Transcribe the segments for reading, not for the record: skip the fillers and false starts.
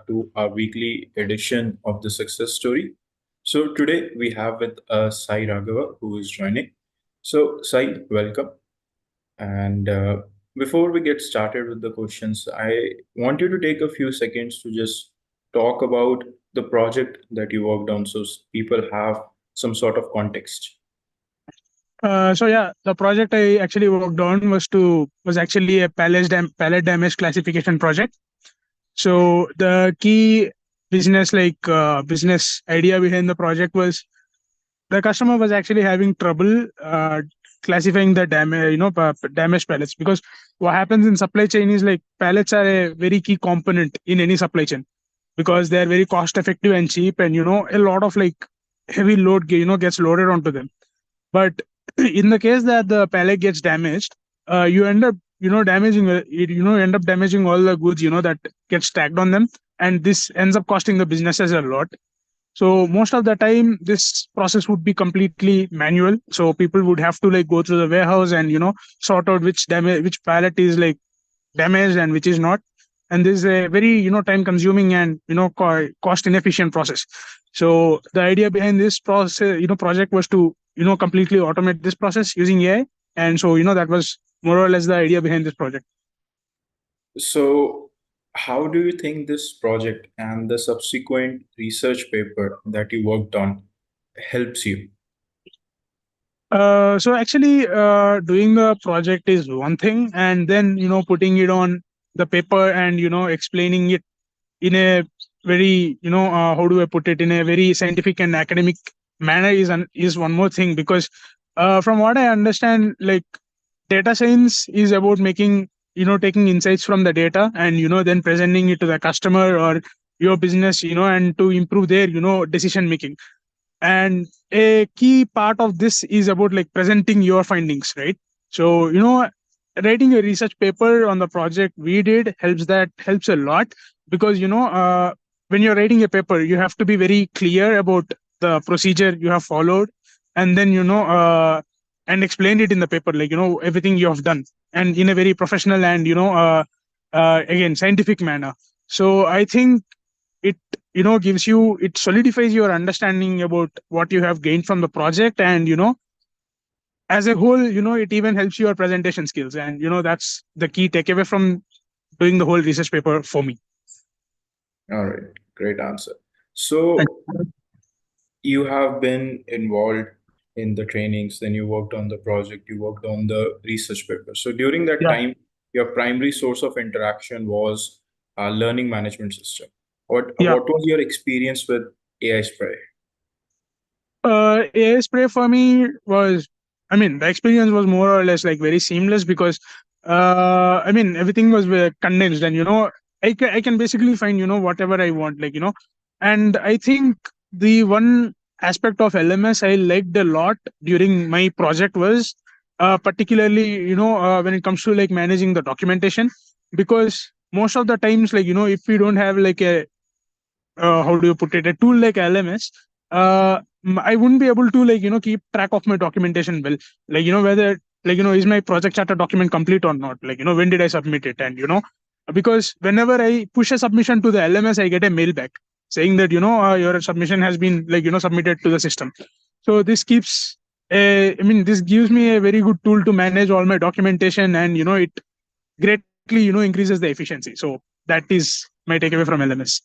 to our weekly edition of the Success Story. So today we have with us Sai Raghava who is joining. So Sai, welcome. And before we get started with the questions, I want you to take a few seconds to just talk about the project that you worked on so people have some sort of context. The project I actually worked on was actually a pallet damage classification project. So the key business idea behind the project was the customer was actually having trouble classifying the damaged pallets, because what happens in supply chain is like pallets are a very key component in any supply chain, because they are very cost effective and cheap, and a lot of like heavy load gets loaded onto them. But in the case that the pallet gets damaged, you end up end up damaging all the goods that get stacked on them, and this ends up costing the businesses a lot. So most of the time this process would be completely manual, so people would have to like go through the warehouse and sort out which pallet is like damaged and which is not. And this is a very time consuming and cost inefficient process. So the idea behind this process project was to completely automate this process using AI. And so that was more or less the idea behind this project. So, how do you think this project and the subsequent research paper that you worked on helps you? Doing the project is one thing, and then putting it on the paper and explaining it in a very how do I put it, in a very scientific and academic manner is one more thing. Because from what I understand, like data science is about making taking insights from the data and then presenting it to the customer or your business, and to improve their decision making. And a key part of this is about like presenting your findings, right? So writing a research paper on the project we did helps a lot, because when you're writing a paper you have to be very clear about the procedure you have followed, and then and explain it in the paper, like everything you have done, and in a very professional and again scientific manner. So I think it it solidifies your understanding about what you have gained from the project, and as a whole it even helps your presentation skills, and that's the key takeaway from doing the whole research paper for me. All right, great answer. Thank So, you have been involved in the trainings, then you worked on the project, you worked on the research paper. So, during that Yeah. time, your primary source of interaction was a learning management system. Yeah. What was your experience with AI Spray? AI spray for me was, I mean, the experience was more or less like very seamless, because I mean everything was condensed, and I can basically find whatever I want, like and I think the one aspect of LMS I liked a lot during my project was particularly when it comes to like managing the documentation. Because most of the times, like if we don't have like a how do you put it, a tool like LMS, I wouldn't be able to like keep track of my documentation well, like whether like is my project charter document complete or not, like when did I submit it. And because whenever I push a submission to the LMS, I get a mail back saying that your submission has been like submitted to the system. So this keeps this gives me a very good tool to manage all my documentation, and it greatly increases the efficiency. So that is my takeaway from LMS.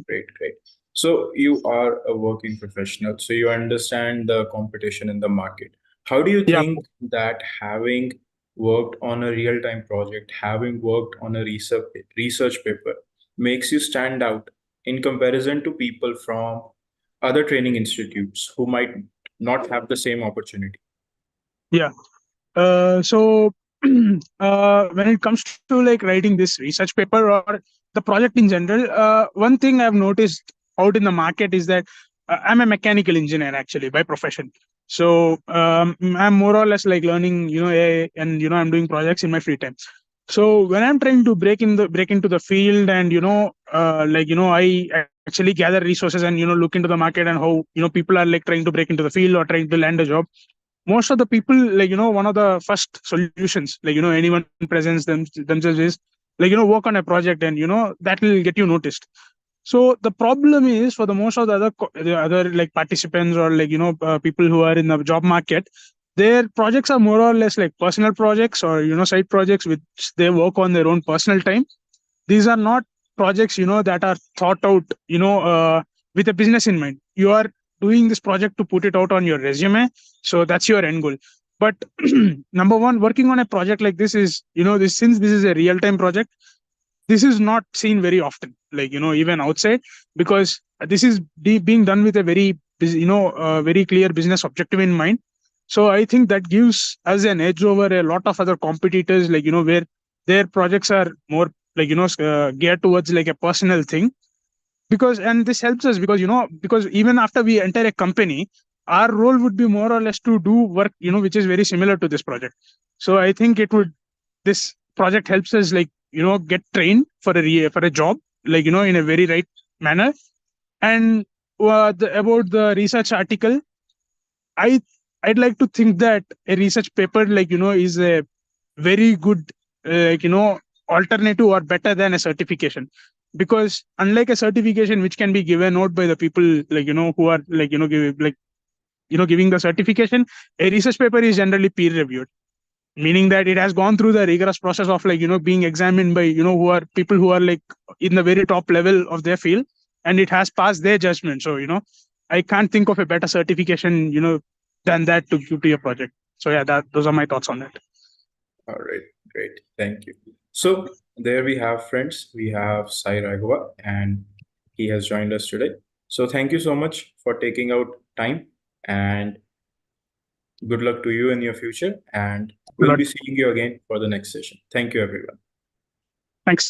Great, great. So you are a working professional, so you understand the competition in the market. How do you Yeah. think that having worked on a real-time project, having worked on a research paper, makes you stand out in comparison to people from other training institutes who might not have the same opportunity? Yeah. So when it comes to like writing this research paper or the project in general, one thing I've noticed out in the market is that I'm a mechanical engineer actually by profession. So I'm more or less like learning, AI, and I'm doing projects in my free time. So when I'm trying to break into the field, and I actually gather resources and look into the market and how people are like trying to break into the field or trying to land a job. Most of the people, like one of the first solutions like anyone presents themselves is like work on a project, and that will get you noticed. So the problem is, for the most of the other like participants, or like people who are in the job market, their projects are more or less like personal projects, or side projects which they work on their own personal time. These are not projects that are thought out with a business in mind. You are doing this project to put it out on your resume, so that's your end goal. But number one, working on a project like this is, this since this is a real time project, this is not seen very often, like even outside, because this is being done with a very very clear business objective in mind. So I think that gives us an edge over a lot of other competitors, like where their projects are more like geared towards like a personal thing. Because, and this helps us because because even after we enter a company, our role would be more or less to do work which is very similar to this project. So I think this project helps us, like get trained for for a job, like in a very right manner. And about the research article, i I'd like to think that a research paper, like is a very good like alternative or better than a certification. Because unlike a certification which can be given out by the people, like who are like giving the certification, a research paper is generally peer reviewed, meaning that it has gone through the rigorous process of like being examined by who are people who are like in the very top level of their field, and it has passed their judgment. So I can't think of a better certification than that to give to your project. So yeah, that those are my thoughts on that. All right, great. Thank you. So there we have, friends. We have Sai Raghava, and he has joined us today. So thank you so much for taking out time, and good luck to you in your future. And we'll be seeing you again for the next session. Thank you, everyone.